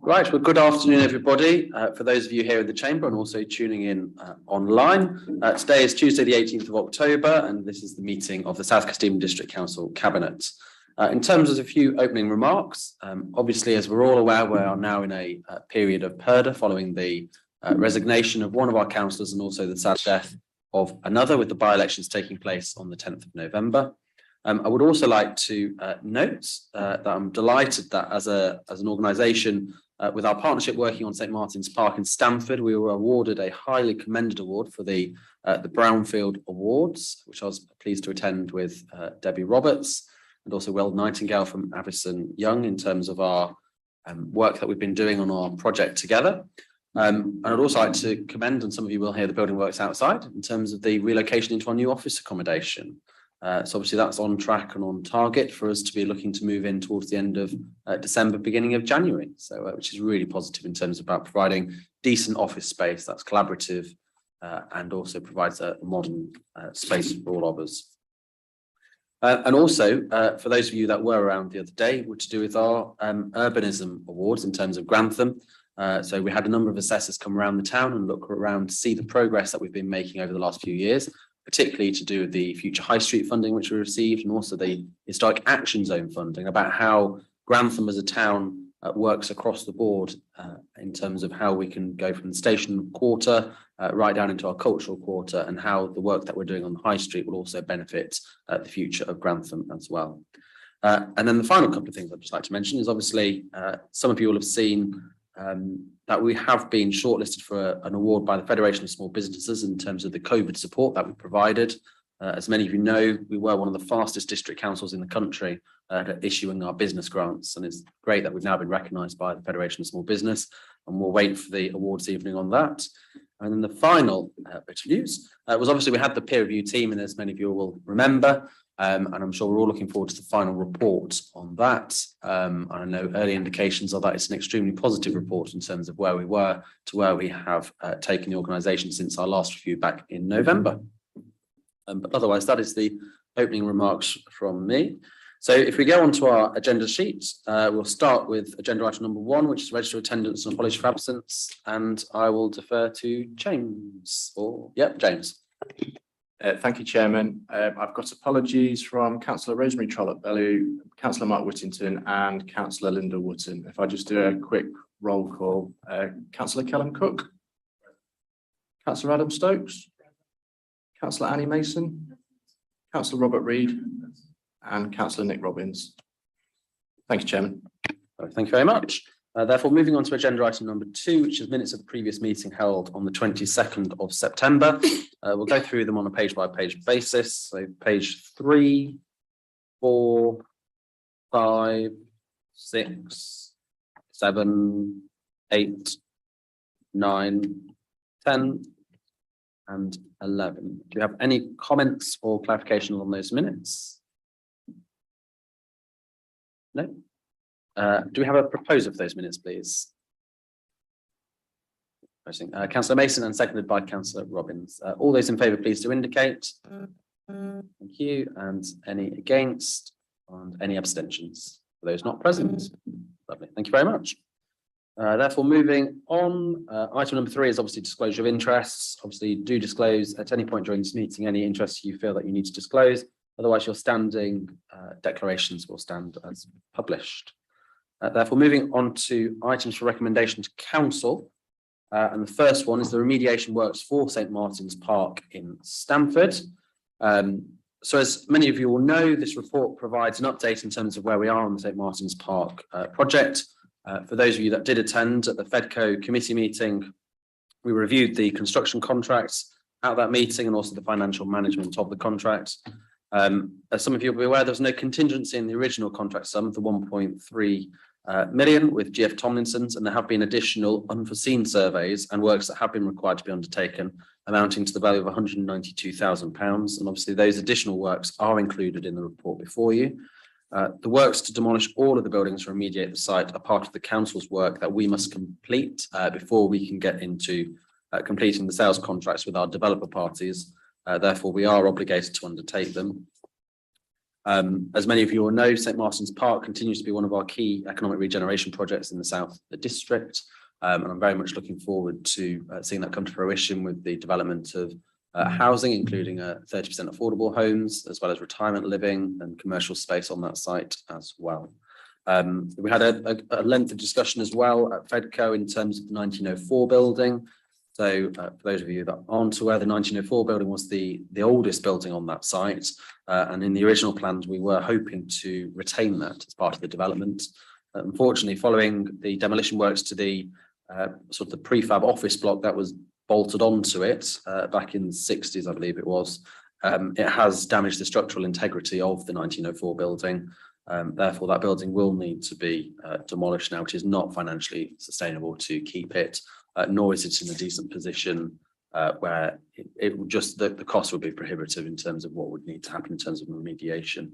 Right, well, good afternoon, everybody. For those of you here in the chamber and also tuning in online, today is Tuesday, the 18th of October, and this is the meeting of the South Kesteven District Council Cabinet. In terms of a few opening remarks, obviously, as we're all aware, we are now in a period of purdah following the resignation of one of our councillors and also the sad death of another, with the by-elections taking place on the 10th of November. I would also like to note that I'm delighted that as an organisation, with our partnership working on St Martin's Park in Stamford, we were awarded a highly commended award for the Brownfield Awards, which I was pleased to attend with Debbie Roberts and also Will Nightingale from Avison Young in terms of our work that we've been doing on our project together. And I'd also like to commend, and some of you will hear the building works outside, in terms of the relocation into our new office accommodation. So obviously that's on track and on target for us to be looking to move in towards the end of December, beginning of January. So which is really positive in terms of about providing decent office space that's collaborative and also provides a modern space for all of us. And also for those of you that were around the other day, were to do with our urbanism awards in terms of Grantham. So we had a number of assessors come around the town and look around to see the progress that we've been making over the last few years, particularly to do with the future high street funding which we received, and also the historic action zone funding, about how Grantham as a town works across the board in terms of how we can go from the station quarter right down into our cultural quarter, and how the work that we're doing on the high street will also benefit the future of Grantham as well. And then the final couple of things I'd just like to mention is obviously some of you will have seen that we have been shortlisted for an award by the Federation of Small Businesses in terms of the COVID support that we provided. As many of you know, we were one of the fastest district councils in the country at issuing our business grants, and it's great that we've now been recognised by the Federation of Small Business, and we'll wait for the awards evening on that. And then the final bit of news was obviously we had the peer review team, and as many of you will remember, and I'm sure we're all looking forward to the final report on that. I know early indications are that it's an extremely positive report in terms of where we were to where we have taken the organisation since our last review back in November. But otherwise, that is the opening remarks from me. So if we go on to our agenda sheet, we'll start with agenda item number 1, which is register attendance and apology for absence. And I will defer to James. James. Thank you, Chairman. I've got apologies from Councillor Rosemary Trollope-Bellew, Councillor Mark Whittington and Councillor Linda Wootton. If I just do a quick roll call, Councillor Callum Cook, Councillor Adam Stokes, Councillor Annie Mason, Councillor Robert Reid and Councillor Nick Robbins. Thank you, Chairman. Thank you very much. Therefore, moving on to agenda item number 2, which is minutes of the previous meeting held on the 22nd of September. We'll go through them on a page-by-page basis. So page 3, 4, 5, 6, 7, 8, 9, 10, and 11. Do you have any comments or clarifications on those minutes? No? Do we have a proposer for those minutes, please? Councillor Mason and seconded by Councillor Robbins. All those in favour, please do indicate. Thank you. And any against? And any abstentions? For those not present? Lovely. Thank you very much. Therefore, moving on, item number 3 is obviously disclosure of interests. Obviously, do disclose at any point during this meeting any interests you feel that you need to disclose. Otherwise, your standing declarations will stand as published. Therefore, moving on to items for recommendation to council. And the first one is the remediation works for St Martin's Park in Stamford. So as many of you will know, this report provides an update in terms of where we are on the St Martin's Park project. For those of you that did attend at the FEDCO committee meeting, we reviewed the construction contracts at that meeting and also the financial management of the contract. As some of you will be aware, there was no contingency in the original contract sum of the 1.3 million with GF Tomlinson's, and there have been additional unforeseen surveys and works that have been required to be undertaken, amounting to the value of £192,000. And obviously those additional works are included in the report before you. The works to demolish all of the buildings and remediate the site are part of the council's work that we must complete before we can get into completing the sales contracts with our developer parties. Therefore, we are obligated to undertake them. As many of you will know, St Martin's Park continues to be one of our key economic regeneration projects in the South of the district. And I'm very much looking forward to seeing that come to fruition with the development of housing, including 30% affordable homes, as well as retirement living and commercial space on that site as well. We had a lengthy discussion as well at FEDCO in terms of the 1904 building. So for those of you that aren't aware, the 1904 building was the oldest building on that site. And in the original plans, we were hoping to retain that as part of the development. Unfortunately, following the demolition works to the sort of the prefab office block that was bolted onto it back in the 60s, I believe it was, it has damaged the structural integrity of the 1904 building. Therefore, that building will need to be demolished now, which is not financially sustainable to keep it, nor is it in a decent position where it would just, the cost would be prohibitive in terms of what would need to happen in terms of remediation.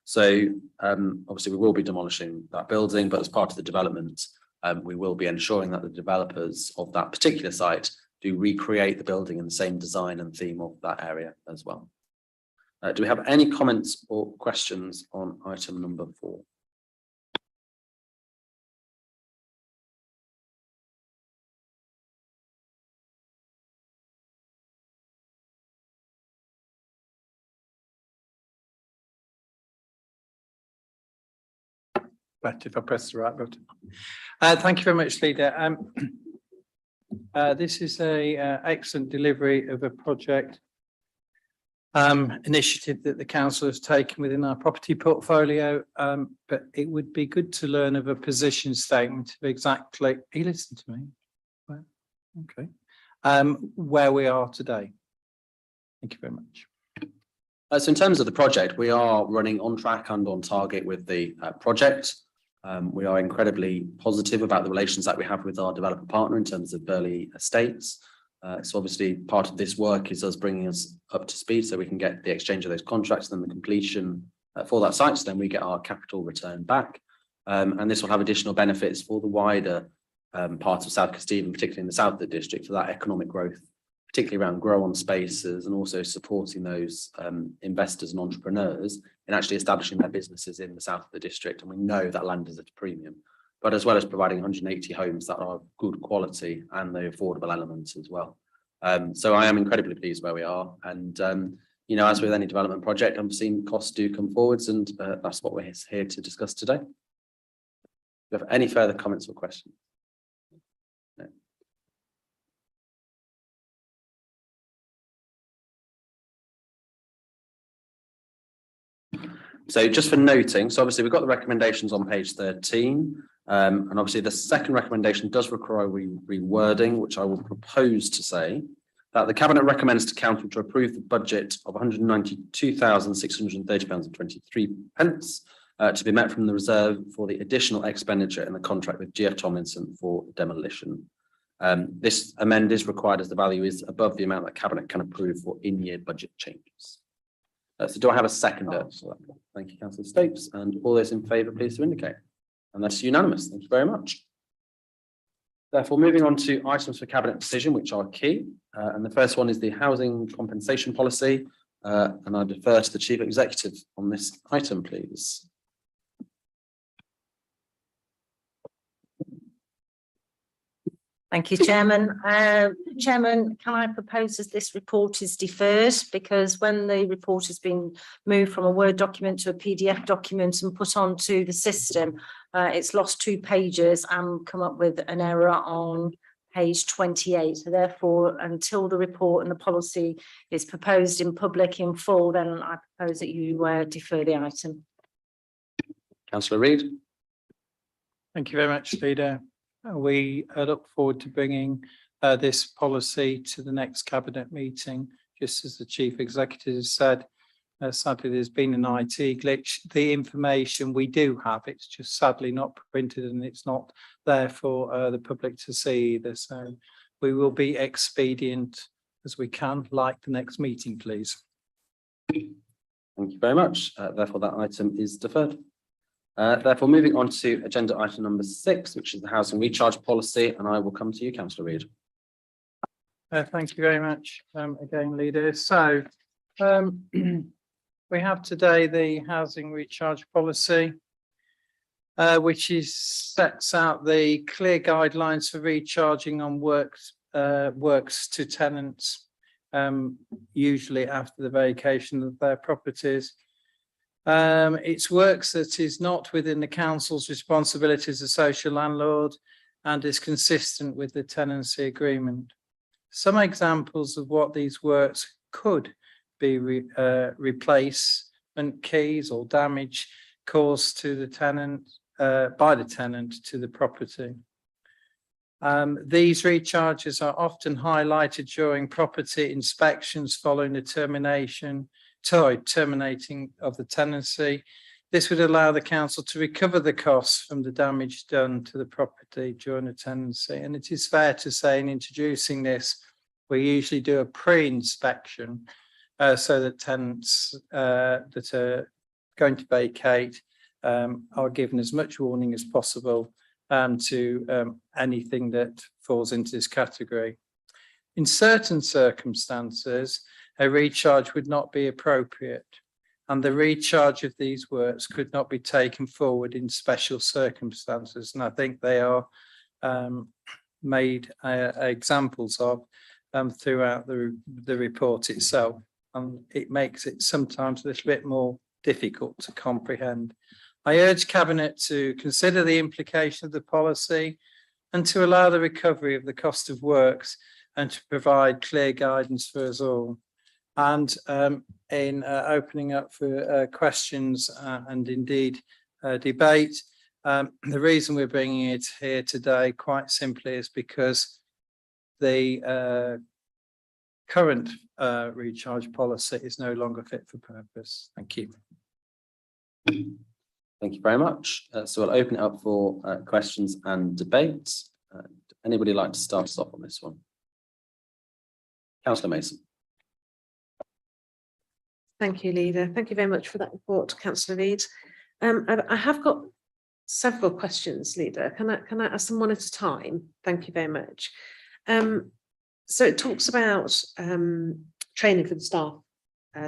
So obviously we will be demolishing that building, but as part of the development, we will be ensuring that the developers of that particular site do recreate the building in the same design and theme of that area as well. Do we have any comments or questions on item number 4? But if I press the right button. Thank you very much, Leader. This is a excellent delivery of a project initiative that the council has taken within our property portfolio. But it would be good to learn of a position statement of exactly, he listened to me. Well, okay. Where we are today. Thank you very much. So in terms of the project, we are running on track and on target with the project. We are incredibly positive about the relations that we have with our developer partner in terms of Burley Estates. So obviously part of this work is us bringing us up to speed so we can get the exchange of those contracts and then the completion for that site. So then we get our capital return back. And this will have additional benefits for the wider part of South Kesteven, particularly in the south of the district, for that economic growth, particularly around grow on spaces and also supporting those investors and entrepreneurs in actually establishing their businesses in the south of the district. And we know that land is at a premium, but as well as providing 180 homes that are good quality and the affordable elements as well. So I am incredibly pleased where we are. And, you know, as with any development project, I'm seeing costs do come forwards, and that's what we're here to discuss today. Do you have any further comments or questions? No. So just for noting, so obviously we've got the recommendations on page 13, and obviously the second recommendation does require rewording, which I will propose to say that the Cabinet recommends to Council to approve the budget of £192,630.23 to be met from the reserve for the additional expenditure in the contract with GF Tomlinson for demolition. This amend is required as the value is above the amount that Cabinet can approve for in-year budget changes. So do I have a seconder? Thank you, Councillor Stapes, and all those in favour, please to indicate. And that's unanimous. Thank you very much. Therefore, moving on to items for Cabinet decision, which are key. And the first one is the housing compensation policy. And I defer to the Chief Executive on this item, please. Thank you, Chairman. Chairman, can I propose as this report is deferred, because when the report has been moved from a Word document to a PDF document and put onto the system, it's lost 2 pages and come up with an error on page 28. So therefore, until the report and the policy is proposed in public in full, then I propose that you defer the item. Councillor Reid. Thank you very much, Leader. We look forward to bringing this policy to the next Cabinet meeting. Just as the Chief Executive said, sadly there's been an IT glitch. The information we do have, it's just sadly not printed and it's not there for the public to see either. So we will be expedient as we can, like the next meeting, please. Thank you very much. Therefore, that item is deferred. Therefore, moving on to agenda item number 6, which is the housing recharge policy, and I will come to you, Councillor Reid. Thank you very much again, Leader. So We have today the housing recharge policy, which sets out the clear guidelines for recharging on works to tenants, usually after the vacation of their properties. It's works that is not within the council's responsibility as a social landlord and is consistent with the tenancy agreement. Some examples of what these works could be replacement keys or damage caused to the tenant by the tenant to the property. These recharges are often highlighted during property inspections following the terminating of the tenancy. This would allow the council to recover the costs from the damage done to the property during the tenancy. And it is fair to say in introducing this, we usually do a pre-inspection so that tenants that are going to vacate are given as much warning as possible to anything that falls into this category. In certain circumstances, a recharge would not be appropriate, and the recharge of these works could not be taken forward in special circumstances. And I think they are made examples of throughout the report itself. And it makes it sometimes a little bit more difficult to comprehend. I urge Cabinet to consider the implication of the policy and to allow the recovery of the cost of works and to provide clear guidance for us all. And in opening up for questions and indeed debate, the reason we're bringing it here today quite simply is because the current recharge policy is no longer fit for purpose. Thank you. Thank you very much. So I'll open it up for questions and debates. Anybody like to start us off on this one? Councillor Mason. Thank you, Leader. Thank you very much for that report, Councillor Reid. I have got several questions, Leader. Can I ask them one at a time? Thank you very much. So it talks about training for the staff,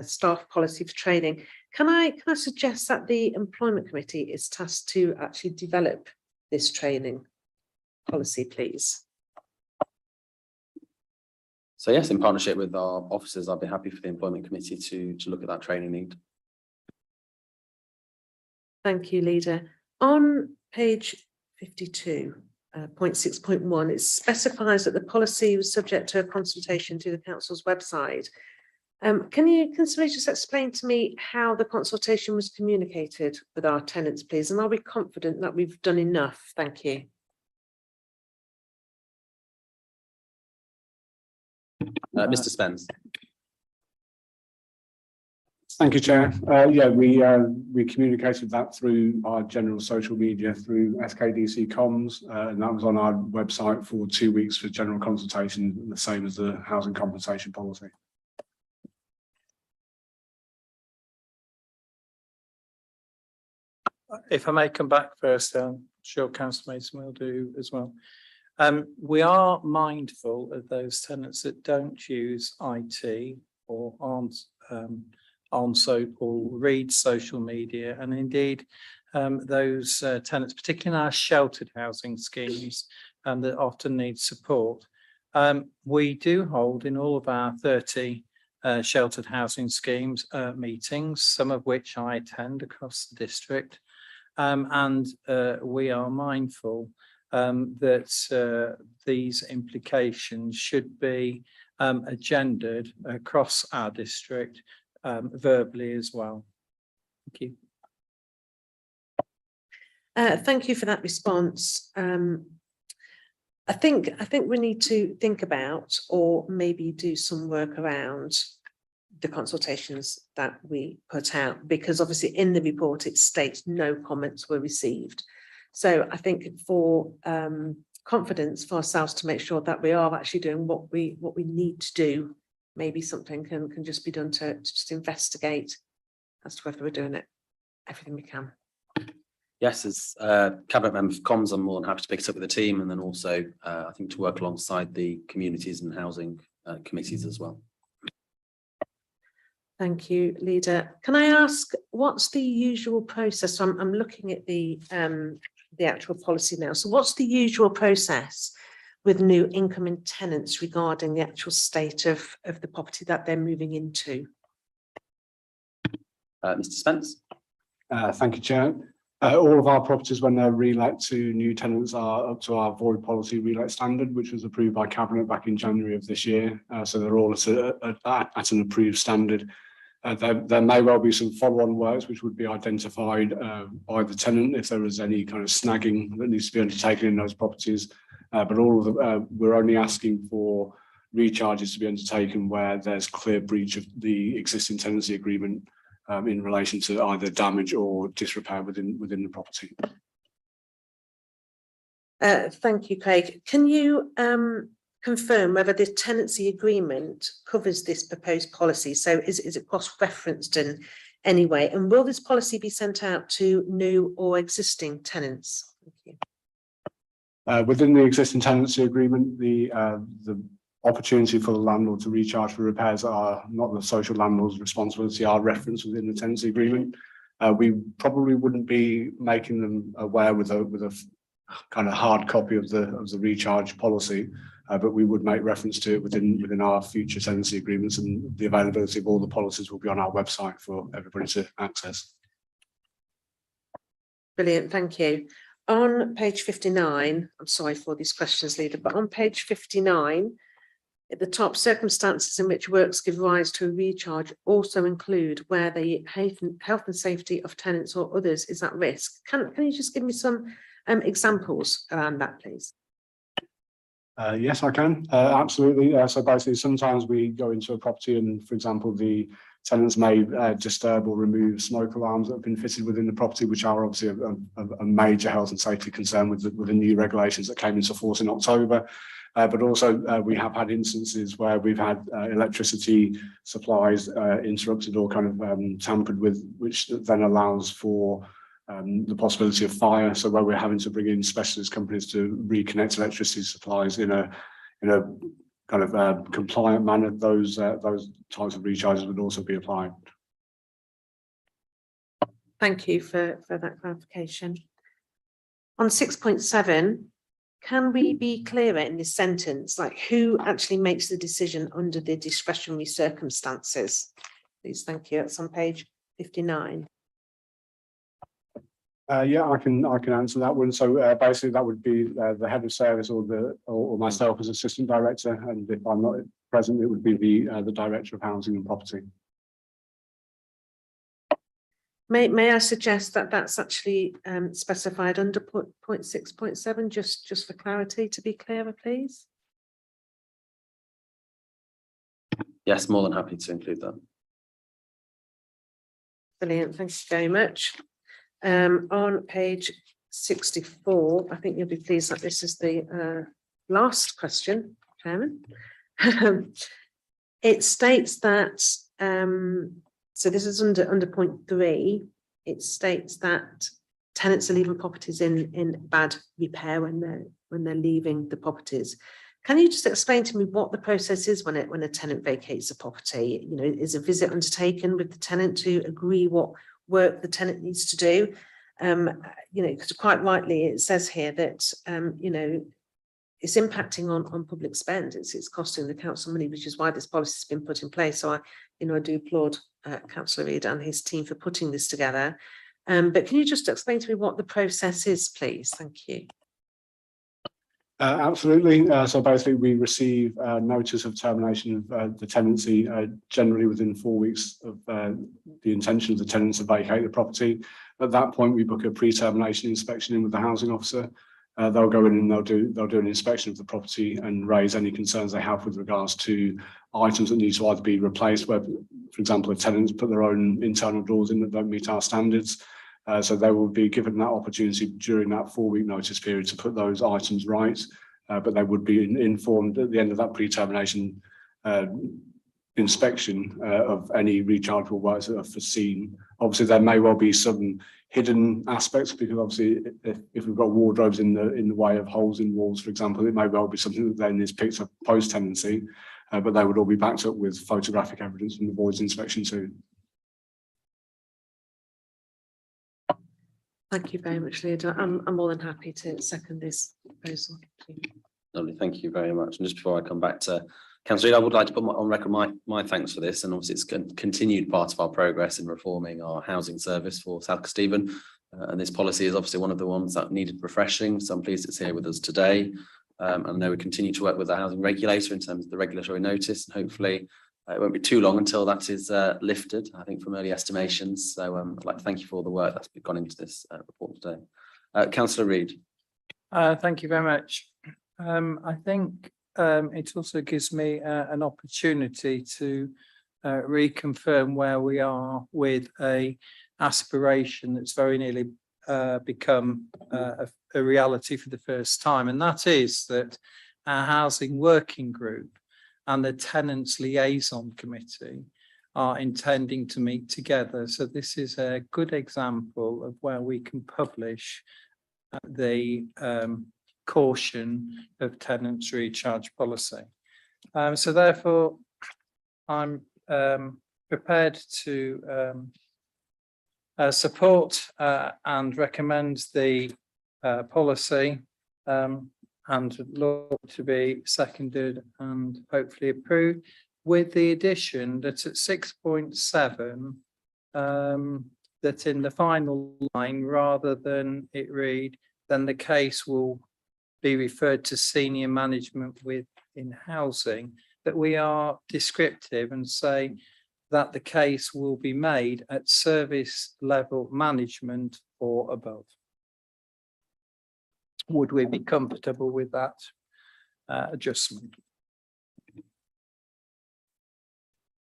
staff policy for training. Can I suggest that the Employment Committee is tasked to actually develop this training policy, please? So yes, in partnership with our officers, I'd be happy for the Employment Committee to look at that training need. Thank you, Leader. On page 52, 0.6.1, it specifies that the policy was subject to a consultation to the council's website. Can you just explain to me how the consultation was communicated with our tenants, please? And are we confident that we've done enough? Thank you. Mr. Spence. Thank you, Chair. Yeah, we communicated that through our general social media through SKDC Comms, and that was on our website for 2 weeks for general consultation, the same as the housing compensation policy. If I may come back first, I'm sure Councillor Mason will do as well. We are mindful of those tenants that don't use IT or aren't or read social media, and indeed those tenants, particularly in our sheltered housing schemes, that often need support. We do hold in all of our 30 sheltered housing schemes meetings, some of which I attend across the district, and we are mindful that these implications should be agendaed across our district verbally as well. Thank you. Thank you for that response. I think we need to think about, or maybe do some work around the consultations that we put out, because obviously in the report it states no comments were received. So I think for confidence for ourselves to make sure that we are actually doing what we need to do, maybe something can just be done to just investigate as to whether we're doing it everything we can. Yes, as Cabinet Member for Comms, I'm more than happy to pick it up with the team, and then also I think to work alongside the communities and housing committees as well. Thank you, Leader. Can I ask, what's the usual process? So I'm looking at the actual policy now. So what's the usual process with new incoming tenants regarding the actual state of the property that they're moving into? Mr. Spence? Thank you, Chair. All of our properties, when they're relet to new tenants, are up to our void policy relet standard, which was approved by Cabinet back in January of this year. So they're all at an approved standard. There may well be some follow-on works which would be identified by the tenant if there is any kind of snagging that needs to be undertaken in those properties. But all of them, we're only asking for recharges to be undertaken where there's clear breach of the existing tenancy agreement in relation to either damage or disrepair within the property. Thank you, Craig. Can you confirm whether the tenancy agreement covers this proposed policy? So is it cross-referenced in any way? And will this policy be sent out to new or existing tenants? Thank you. Within the existing tenancy agreement, the opportunity for the landlord to recharge for repairs are not the social landlord's responsibility, are referenced within the tenancy agreement. We probably wouldn't be making them aware with a kind of hard copy of the recharge policy, but we would make reference to it within our future tenancy agreements, and the availability of all the policies will be on our website for everybody to access. Brilliant, thank you. On page 59, I'm sorry for these questions, Leader, but on page 59, at the top, circumstances in which works give rise to a recharge also include where the health and safety of tenants or others is at risk. Can you just give me some examples around that, please? Yes, I can. Absolutely. So basically, sometimes we go into a property and, for example, the tenants may disturb or remove smoke alarms that have been fitted within the property, which are obviously a major health and safety concern with the new regulations that came into force in October. But also we have had instances where we've had electricity supplies interrupted or kind of tampered with, which then allows for the possibility of fire. So where we're having to bring in specialist companies to reconnect electricity supplies in a kind of compliant manner, those types of recharges would also be applied. Thank you for that clarification. On 6.7, can we be clearer in this sentence, like who actually makes the decision under the discretionary circumstances? Please, thank you. That's on page 59. Yeah, I can answer that one. So basically, that would be the head of service or myself as assistant director, and if I'm not present, it would be the director of housing and property. May I suggest that that's actually specified under point 6.7, just for clarity, to be clearer, please? Yes, more than happy to include that. Brilliant, thank you very much. On page 64, I think you'll be pleased that this is the last question, Chairman. It states that, so this is under point 3, it states that tenants are leaving properties in bad repair when they're leaving the properties. Can you just explain to me what the process is when a tenant vacates a property? You know, is a visit undertaken with the tenant to agree what work the tenant needs to do? You know, because quite rightly it says here that you know, it's impacting on public spend. It's costing the council money, which is why this policy has been put in place. So I do applaud Councillor Reid and his team for putting this together. But can you just explain to me what the process is, please? Thank you. Absolutely. So basically, we receive notice of termination of the tenancy generally within 4 weeks of the intention of the tenant to vacate the property. At that point, we book a pre-termination inspection in with the housing officer. They'll go in and they'll do an inspection of the property and raise any concerns they have with regards to items that need to either be replaced, where, for example, a tenant's put their own internal doors in that don't meet our standards. So they will be given that opportunity during that 4-week notice period to put those items right, but they would be informed at the end of that pre-termination inspection of any rechargeable works that are foreseen. Obviously, there may well be some hidden aspects, because obviously if we've got wardrobes in the way of holes in walls, for example, it may well be something that then is picked up post-tenancy. but they would all be backed up with photographic evidence from the voids inspection too. Thank you very much, Leader. I'm more than happy to second this proposal. Lovely, thank you very much. And just before I come back to Councillor Reid, I would like to put on record my thanks for this, and obviously it's a continued part of our progress in reforming our housing service for South Kesteven. And this policy is obviously one of the ones that needed refreshing, so I'm pleased it's here with us today. I know we continue to work with the housing regulator in terms of the regulatory notice, and hopefully it won't be too long until that is lifted, I think, from early estimations. So I'd like to thank you for all the work that's gone into this report today. Councillor Reid. Thank you very much. I think it also gives me an opportunity to reconfirm where we are with a aspiration that's very nearly become a reality for the first time, and that is that our housing working group and the tenants liaison committee are intending to meet together. So this is a good example of where we can publish the caution of tenants recharge policy. So therefore, I'm prepared to support and recommend the policy and look to be seconded and hopefully approved, with the addition that at 6.7 that in the final line, rather than it read, then the case will be referred to senior management within housing, that we are descriptive and say that the case will be made at service level management or above. Would we be comfortable with that adjustment?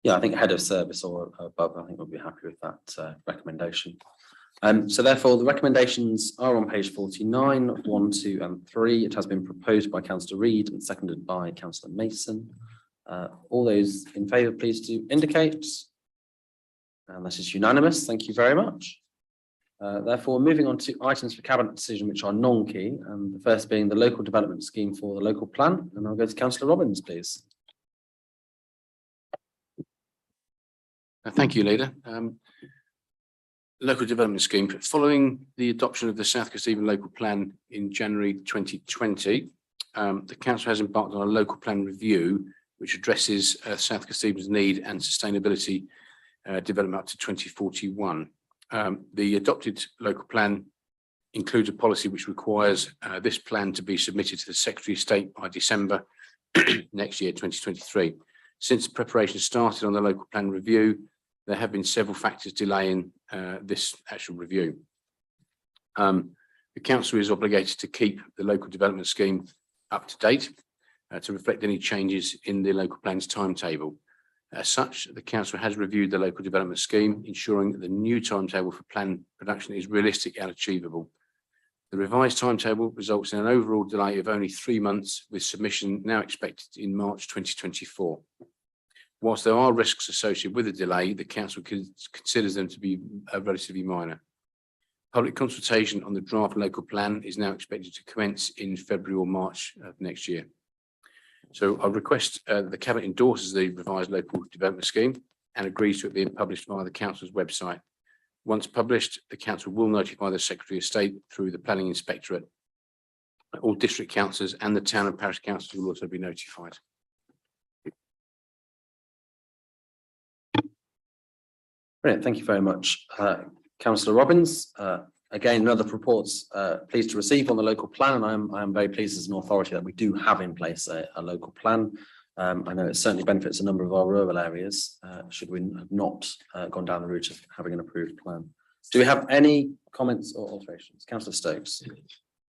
Yeah, I think head of service or above, I think we'll be happy with that recommendation. So therefore, the recommendations are on page 49, 1, 2 and 3. It has been proposed by Councillor Reid and seconded by Councillor Mason. All those in favour, please do indicate. And that is unanimous. Thank you very much. Therefore, moving on to items for cabinet decision which are non-key, and the first being the local development scheme for the local plan. And I'll go to Councillor Robbins, please. Thank you, Leader. Local development scheme. Following the adoption of the South Kesteven local plan in January 2020, the council has embarked on a local plan review which addresses South Kesteven's need and sustainability development up to 2041. The adopted local plan includes a policy which requires this plan to be submitted to the Secretary of State by December next year, 2023. Since the preparation started on the local plan review, there have been several factors delaying this actual review. The council is obligated to keep the local development scheme up to date to reflect any changes in the local plan's timetable. As such, the council has reviewed the local development scheme, ensuring that the new timetable for plan production is realistic and achievable. The revised timetable results in an overall delay of only 3 months, with submission now expected in March 2024. Whilst there are risks associated with the delay, the council considers them to be relatively minor. Public consultation on the draft local plan is now expected to commence in February or March of next year. So I request the Cabinet endorses the revised local development scheme and agrees to it being published via the council's website. Once published, the council will notify the Secretary of State through the Planning Inspectorate. All district councillors and the town and parish councils will also be notified. Brilliant, thank you very much, Councillor Robbins. Again, another reports pleased to receive on the local plan, and I am very pleased as an authority that we do have in place a local plan. I know it certainly benefits a number of our rural areas, should we have not gone down the route of having an approved plan. Do we have any comments or alterations? Councillor Stokes.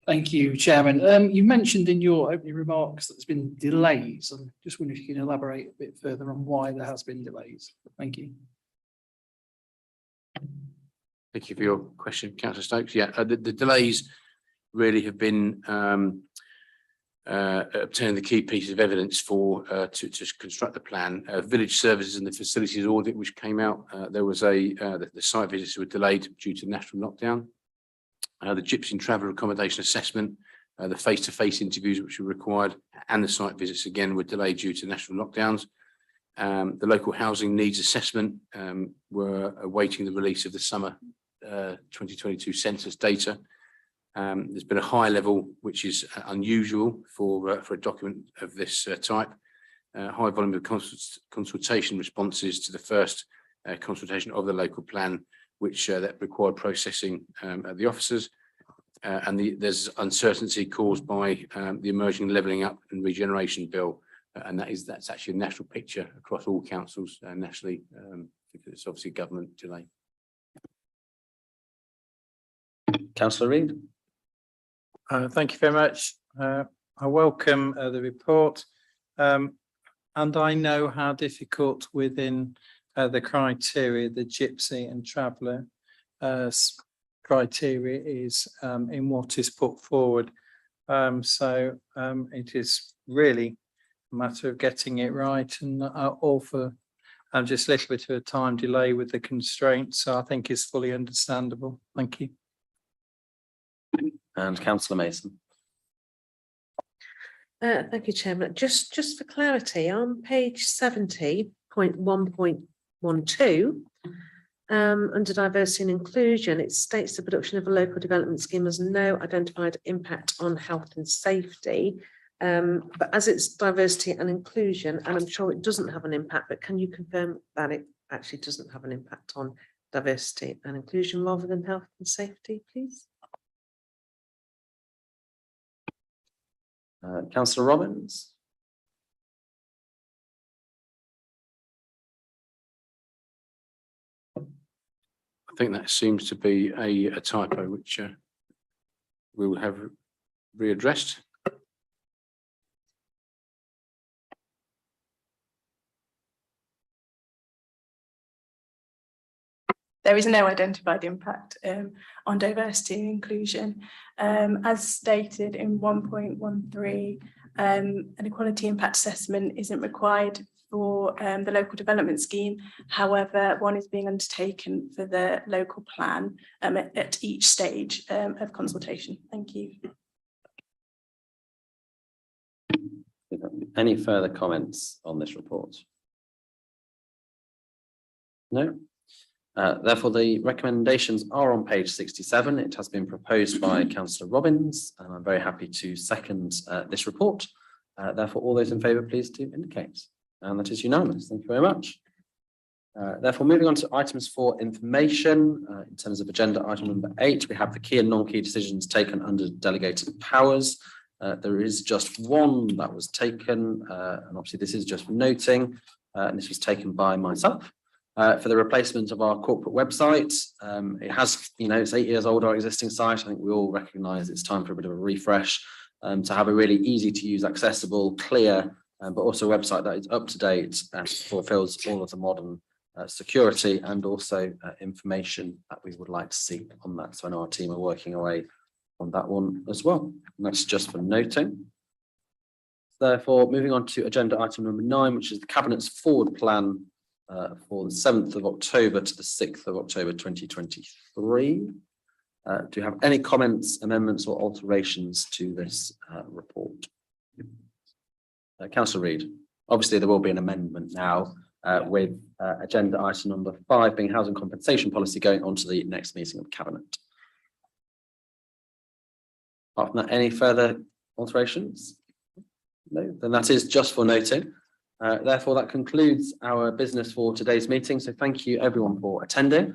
Thank you, Chairman. You mentioned in your opening remarks that there's been delays. I'm just wondering if you can elaborate a bit further on why there has been delays. Thank you. Thank you for your question, Councillor Stokes. Yeah, the delays really have been obtaining the key pieces of evidence for to construct the plan. Village services and the facilities audit which came out, there was the site visits were delayed due to national lockdown. The Gypsy travel accommodation assessment The face-to-face interviews which were required and the site visits again were delayed due to national lockdowns. The local housing needs assessment were awaiting the release of the summer 2022 census data. There's been a high level, which is unusual for a document of this type. High volume of consultation responses to the first consultation of the local plan, which that required processing at the officers. There's uncertainty caused by the emerging levelling up and regeneration bill, and that's actually a national picture across all councils nationally, because it's obviously government delay. Councillor Reid. Thank you very much. I welcome the report. And I know how difficult within the criteria, the gypsy and traveller criteria is in what is put forward. So it is really a matter of getting it right, and all for just a little bit of a time delay with the constraints. So I think is fully understandable. Thank you. And Councillor Mason. Thank you, Chairman. Just for clarity, on page 70.1.12, under diversity and inclusion, it states the production of a local development scheme has no identified impact on health and safety. But as it's diversity and inclusion, and I'm sure it doesn't have an impact, but can you confirm that it actually doesn't have an impact on diversity and inclusion rather than health and safety, please? Councillor Robbins. I think that seems to be a typo which we will have readdressed. There is no identified impact on diversity and inclusion. As stated in 1.13, an equality impact assessment isn't required for the local development scheme. However, one is being undertaken for the local plan at each stage of consultation. Thank you. Any further comments on this report? No. Therefore, the recommendations are on page 67. It has been proposed by Councillor Robbins, and I'm very happy to second this report. Therefore, all those in favour, please do indicate. And that is unanimous. Thank you very much. Therefore, moving on to items for information, in terms of agenda item number 8, we have the key and non-key decisions taken under delegated powers. There is just one that was taken, and obviously this is just noting, and this was taken by myself. For the replacement of our corporate website. It has, it's 8 years old, our existing site. I think we all recognise it's time for a bit of a refresh, to have a really easy to use, accessible, clear, but also a website that is up to date and fulfills all of the modern security and also information that we would like to see on that. So I know our team are working away on that one as well. And that's just for noting. Therefore, moving on to agenda item number 9, which is the Cabinet's forward plan for the 7th of October to the 6th of October 2023. Do you have any comments, amendments or alterations to this report? Councillor Reid. Obviously there will be an amendment now with agenda item number 5 being housing compensation policy going on to the next meeting of Cabinet. Apart from that, any further alterations? No, then that is just for noting. Therefore, that concludes our business for today's meeting. So thank you everyone for attending.